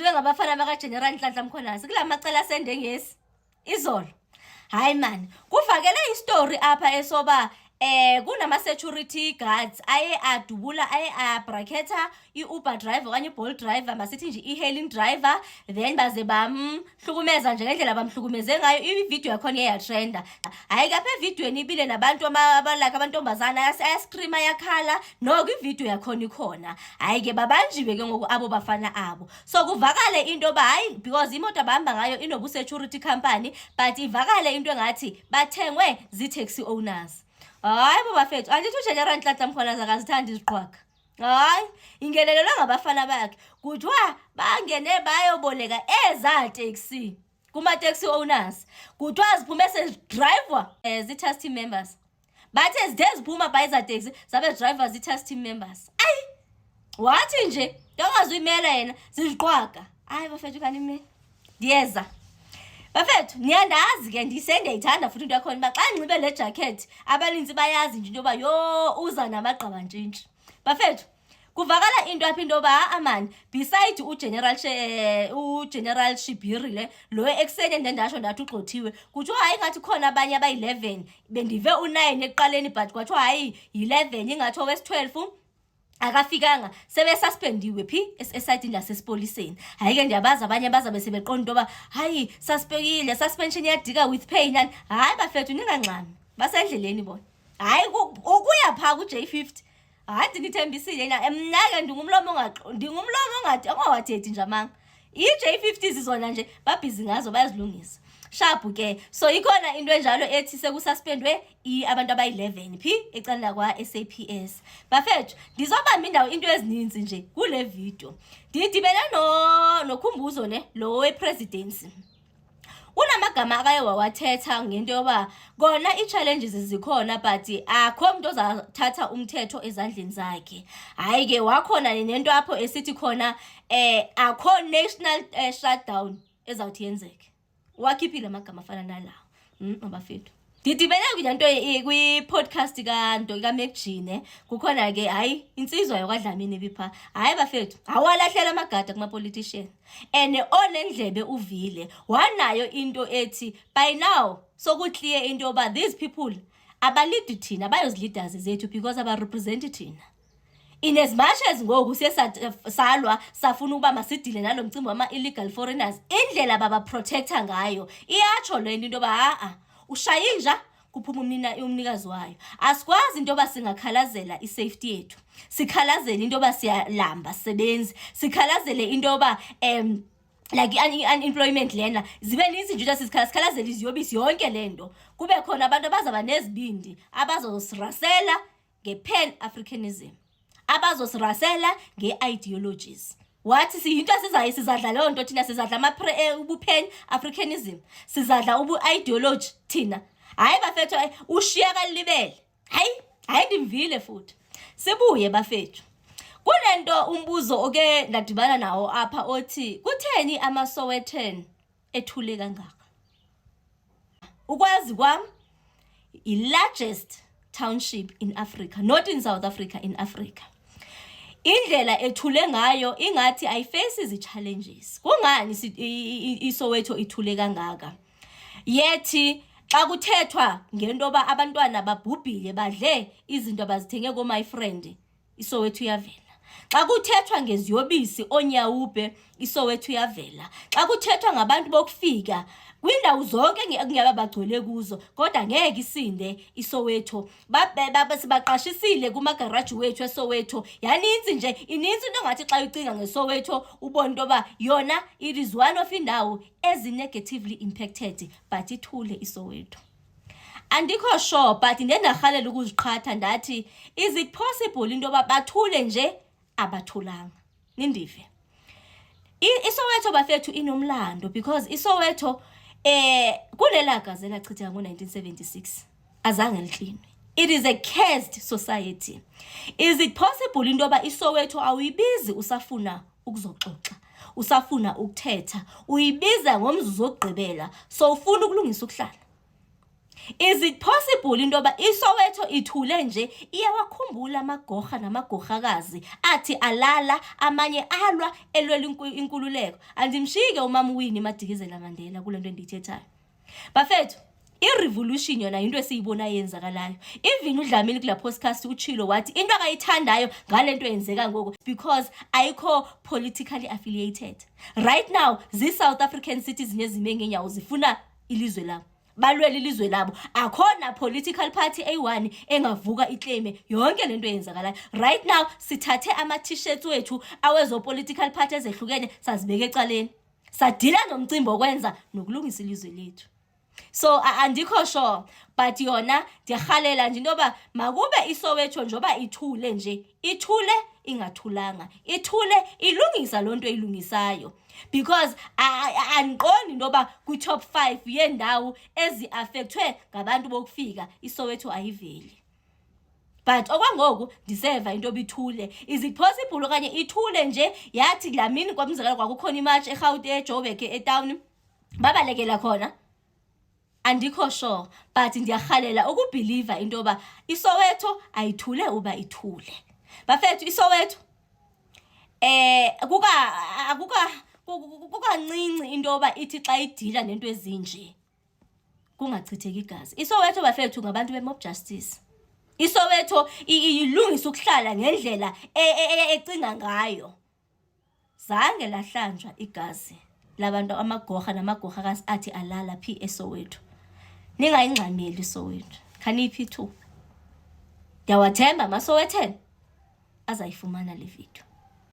babanjiwe ngabafana bakaGeneral Nhlanhla Mkhwanazi kulamacala asendengesi izolo. Hayi man, kuvakele istory apha esoba kunama security guards aye adubula aye abraketha iUber driver okanye iBolt driver masithi nje e-hailing driver, then baze bamhlukumeza nje ngendlela bamhlukumeze ngayo. I-video yakhona iyatrenda. Hayi kapha evidweni ibile nabantu abalike amantombazana ayascreama yakhala, noko ivideo yakhona ikhona. Hayi ke babanjiwe ke ngoku abo bafana abo. So kuvakale into ba hayi because imoto abahamba ngayo inobu security company, but ivakale into engathi bathengwe zi-taxi owners. Hayi bafethu, andithi uGeneral Nhlanhla Mkhwanazi akazithanda iziqhwaga. Hayi, ingenelelwa ngabafana bakhe. Kuthiwa bangene bayoboleka eza taxi kuma taxi owners. Kuthiwa ziphume sezidriver zi-taxi members. Bathe zide ziphuma by eza taxi zabe drivers zi-taxi members. Ayi, wathi nje ndongazuyimela yena ziziqhwaga. Hayi bafethu kanimele. Ndiyeza. Bafethu niyandazi ke ndiyithanda futhi into yakhona ba xa ngibe le jacket abalinzi bayazi nje into ba yo uza namagqaba ntshintshi. Bafethu kuvakala into apha into ba amani beside uGeneral Shibiri le lo ekseni ndendasho ndathi ugxothiwe kuthiwa hayi ngathi khona abanye abayi11 bendive u9 eqaleni but kwathiwa hayi yi11 ingathi owes12 akafikanga sebe suspendiwe phi esayidini lasesipoliseni. Hayi ke ndiyabaza abanye bazabe sebeqonda into ba hayi suspendile suspension yadika with pay nani. Hayi bafethu ninganxami basendleleni bona. Hayi ukuya pha kuJ50 hayi ndinithembisile na mna ke ndingumlomo ongathi angawathethi nje amanga. iJ50 zizona nje babhizi ngazo bayazilungisa sharp ke. So ikhona into enjalo ethi sekususpendwe abantu abayi11 phi ecala kwa SAPS. Bafethu ndizobamba indawo into ezininzi nje kule video. Ndidibene nokhumbuzo ne lo wepresidency. Unamagama akaye wawathetha ngento yoba kona i-challenges zikhona but akho umuntu ozathatha umthetho ezandleni zakhe. Hayi ke wakhona nento apho esithi khona akho national shutdown ezawuthi yenzeke. Wakhiphile amagama afana nalawo. Abafethu ndidibene kwinto kwi-podcast kaMcGene kukhona ke hayi insizwa yakwaDlamini bipha. Hayi bafethu awalahlela amagada kuma-politician and onendlebe uvile wanayo into ethi by now sokutliye into yoba these people abalidi thina bayozilidazi zethu because abarepresenti thina. In as much as ngoku salwa safuna uba masidile nalo mcimbi wama-illegal foreigners, indlela baba protector ngayo iyatsho le into yoba ushayinja kuphuma umnikazi wayo. Asikwazi into yoba singakhalazela isafety yethu, sikhalazele into yoba siyalamba sebenzi, sikhalazele into yoba like unemployment lena zibe ninzi nje sikhalazele iziyobisi yonke lento. Kube khona abantu abazaba nezibindi abazosirasela nge-pan Africanism, abazosirasela nge-ideologies. Wathi siyinto sizadla leyo nto thina, sizadla ubu-pan Africanism, sizadla ubu-ideology thina. Hayi bafethu ushiya kalibele. Hayi ndimvile futhi. Sibuye bafethu. Kunento umbuzo oke ndadibana nawo apha othi kutheni amaSowetan ethule kangaka. Ukwazi kwami i-largest township in Africa, not in South Africa, in Africa. Indlela ethule ngayo ingathi ayiface izi-challenges. Kungani iSoweto ithule kangaka? Yethi xa kuthethwa ngento ba abantwana babhubhile badle izinto abazithenge ko-my friend, iSoweto iyavela. Xa kuthethwa ngeziyobisi onyawube, iSoweto iyavela. Xa kuthethwa ngabantu bokufika kwindawo zonke ngiyaba bagcwele kuzo kodwa ngeke isinde iSoweto. Sibaqashisile kuma-garage wethu eSoweto. Yaninzi nje, ininzi into ngathi xa ucinga ngeSoweto ubona into yoba yona it is one of indawo ezi-negatively impacted but ithule iSoweto. Andikho sure but ndendarhalela ukuziqhatha ndathi is it possible into yoba bathule nje abathulanga. Nindive. iSoweto bafethu inomlando because iSoweto kulela gaze lachitheka ngo-1976 azange liklinwe. It is a cursed society. Is it possible into yoba iSoweto awuyibizi usafuna ukuzoxoxa, usafuna ukuthetha, uyibiza ngomzuzu wokugqibela so ufuna ukulungisa ukuhlala? Is it possible into yoba iSoweto ithule nje iyawakhumbula amagorha namagorhakazi athi alala amanye alwa elwela inkululeko? Andimshike umama uWinnie Madikizela Mandela kule nto endiyithethayo. Bafethu, i-revolution yona into esiyibona yenzakalayo. Even uDlamini kula podcast utshilo wathi into akayithandayo ngale nto yenzeka ngoku because ayikho politically affiliated. Right now zi-South African citizens ezime ngenyawo zifuna ilizwe labo, balwela ilizwe labo. Akhona political party eyi-1 engavuka iclaim yonke lento yenzakalayo. Right now sithathe ama-t-shirts wethu awezo political party ezehlukene sazibeka ecaleni, sadila nomcimbi okwenza nokulungisa ilizwe lethu. So andikho sure, but yona ndiyarhalela nje into yoba makube iSoweto njoba ithule nje, ithule ingathulanga, ithule ilungisa loo nto ilungisayo. Because andiqondi into yoba kwi-top 5 yendawo ezi-affectwe ngabantu bokufika iSoweto ayiveli. But okwangoku ndiseva into yoba ithule. Is it possible okanye ithule nje yathi Dlamini kwamzekelo kwakukhona imatch eGauteng, eJoburg, eTown babalekela khona? Andikho sure, but ndiyarhalela ukubhiliva into yoba iSoweto ayithule uba ithule. Bafethu, iSoweto kukancinci into yoba ithi xa idila nento ezinje kungachitheki igazi. iSoweto bafethu ngabantu be-mob justice. iSoweto ilungisa ukuhlala ngendlela ecinga ngayo. Zange lahlanjwa igazi labantu amagorha namagorhakazi athi alala phi eSoweto. Ningayingxameli iSoweto, khaniphi ithuba. Ndiyawathemba amaSowethen azayifumana le video.